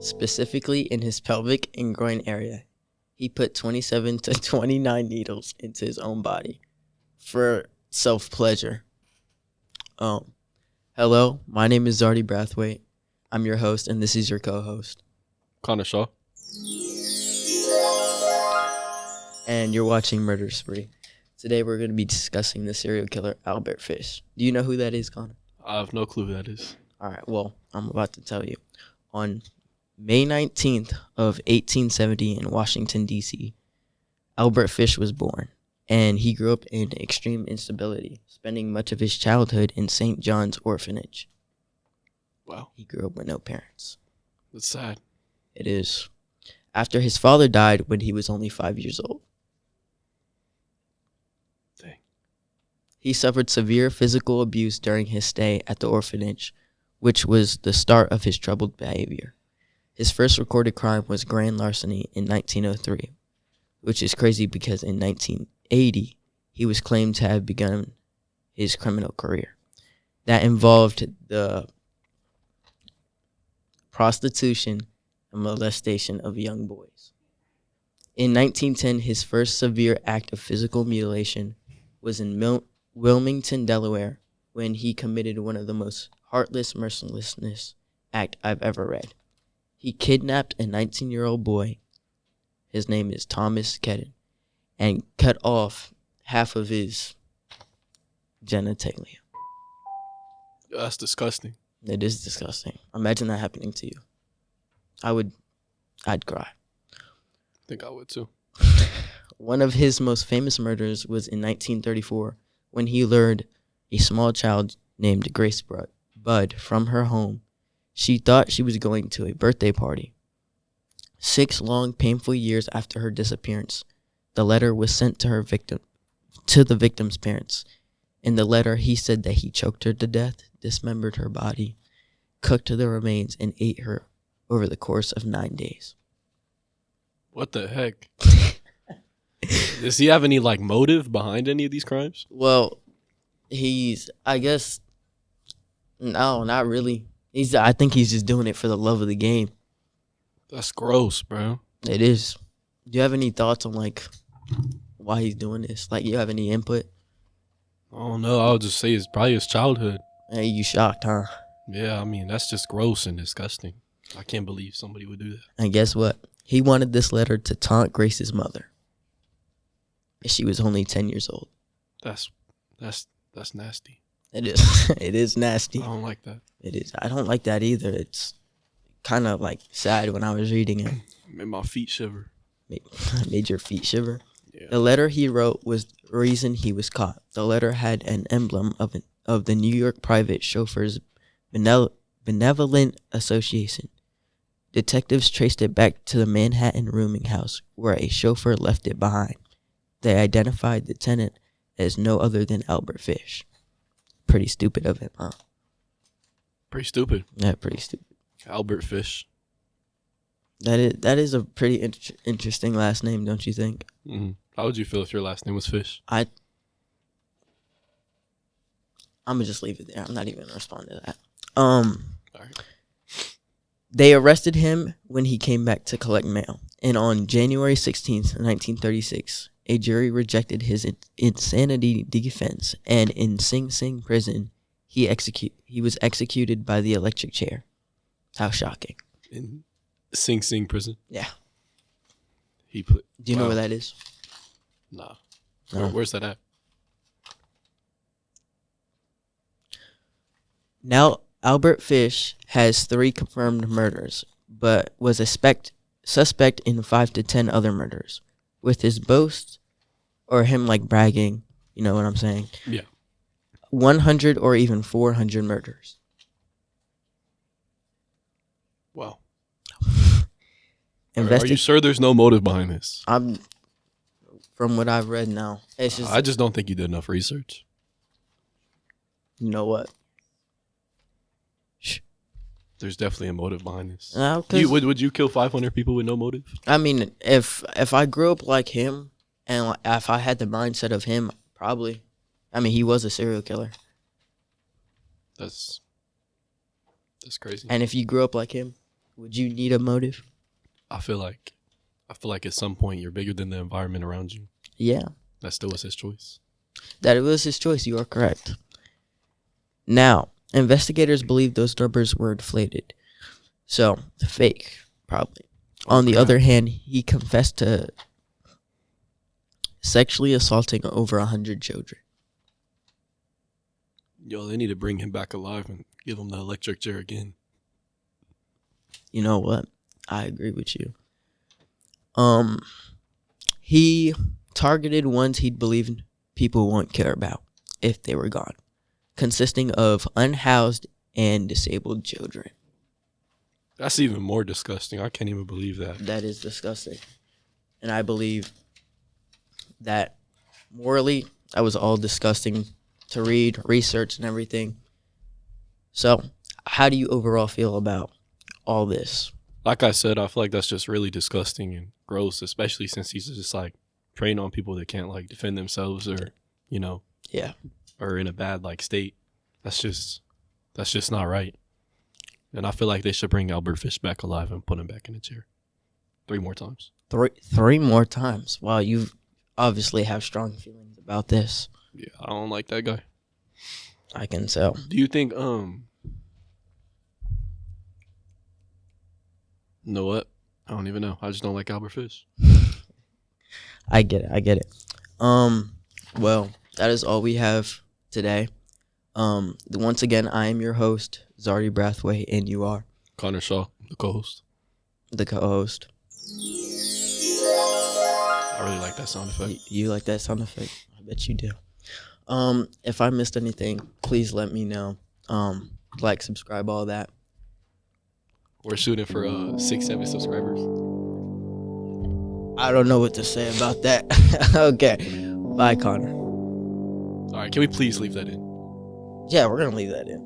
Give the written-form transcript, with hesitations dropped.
specifically in his pelvic and groin area. He put 27 to 29 needles into his own body for self-pleasure. Hello, my name is ZarDee Brathwaite. I'm your host, and this is your co-host. Connor Shaw. And you're watching Murder Spree. Today we're going to be discussing the serial killer Albert Fish. Do you know who that is, Connor? I have no clue who that is. All right, well, I'm about to tell you. On May 19th of 1870 in Washington, D.C., Albert Fish was born, and he grew up in extreme instability, spending much of his childhood in St. John's Orphanage. Wow. He grew up with no parents. That's sad. It is. After his father died when he was only 5 years old. Dang. He suffered severe physical abuse during his stay at the orphanage, which was the start of his troubled behavior. His first recorded crime was grand larceny in 1903, which is crazy because in 1980, he was claimed to have begun his criminal career. That involved the prostitution and molestation of young boys. In 1910, his first severe act of physical mutilation was in Wilmington, Delaware, when he committed one of the most heartless mercilessness act I've ever read. He kidnapped a 19-year-old boy, his name is Thomas Kedden, and cut off half of his genitalia. That's disgusting. It is disgusting. Imagine that happening to you. I'd cry. I think I would too. One of his most famous murders was in 1934 when he lured a small child named Grace Budd from her home. She thought she was going to a birthday party. 6 long, painful years after her disappearance, the letter was sent to the victim's parents. In the letter, he said that he choked her to death, dismembered her body, cooked the remains, and ate her over the course of 9 days. What the heck? Does he have any motive behind any of these crimes? Well, I guess, no, not really. I think he's just doing it for the love of the game. That's gross, bro. It is. Do you have any thoughts on why he's doing this? You have any input? I don't know. I would just say it's probably his childhood. Hey, you shocked, huh? Yeah, I mean, that's just gross and disgusting. I can't believe somebody would do that. And guess what? He wanted this letter to taunt Grace's mother. She was only 10 years old. That's nasty. It is. It is nasty. I don't like that. It is. I don't like that either. It's kind of sad when I was reading it. Made my feet shiver. Made your feet shiver? Yeah. The letter he wrote was the reason he was caught. The letter had an emblem of the New York Private Chauffeurs Benevolent Association. Detectives traced it back to the Manhattan rooming house where a chauffeur left it behind. They identified the tenant as no other than Albert Fish. Pretty stupid of him, huh? Pretty stupid. Yeah, pretty stupid. Albert Fish. That is a pretty interesting last name, don't you think? Mm-hmm. How would you feel if your last name was Fish? I'm gonna just leave it there. I'm not even gonna respond to that. All right. They arrested him when he came back to collect mail, and on January 16th, 1936, a jury rejected his insanity defense, and in Sing Sing prison, he was executed by the electric chair. How shocking! In Sing Sing prison? Yeah. Do you know where that is? Nah. No. Where's that at? Now, Albert Fish has 3 confirmed murders, but was a suspect in 5 to 10 other murders. With his boast, or him bragging, you know what I'm saying? Yeah. 100 or even 400 murders. Wow. Are you sure there's no motive behind this? From what I've read now. It's just, I just don't think you did enough research. You know what? There's definitely a motive behind this. Would you kill 500 people with no motive? I mean, if I grew up like him, and if I had the mindset of him, probably. I mean, he was a serial killer. That's crazy. And if you grew up like him, Would you need a motive? I feel like at some point you're bigger than the environment around you. Yeah, That still was his choice. that it was his choice. You are correct. Now, investigators believe those numbers were inflated. So, fake, probably. On the Okay. other hand, he confessed to sexually assaulting over 100 children. Yo, they need to bring him back alive and give him the electric chair again. You know what? I agree with you. He targeted ones he'd believe people won't care about if they were gone, consisting of unhoused and disabled children. That's even more disgusting. I can't even believe that. That is disgusting. And I believe that morally, that was all disgusting to read, research, and everything. So, how do you overall feel about all this? Like I said, I feel like that's just really disgusting and gross, especially since he's just like preying on people that can't like defend themselves or, you know, Yeah. or in a bad like state. That's just not right. And I feel like they should bring Albert Fish back alive and put him back in the chair 3 more times. Three more times. Wow, you obviously have strong feelings about this. Yeah, I don't like that guy. I can tell. Do you think know what? I don't even know. I just don't like Albert Fish. I get it. Well, that is all we have today. Once again, I am your host, ZarDee Brathwaite, and you are Connor Shaw, the co-host. the co-host. I really like that sound effect. You like that sound effect? I bet you do. If I missed anything, please let me know. Like, subscribe, all that. We're shooting for 6-7 subscribers. I don't know what to say about that. Okay. Bye, Connor. All right, can we please leave that in? Yeah, we're gonna leave that in.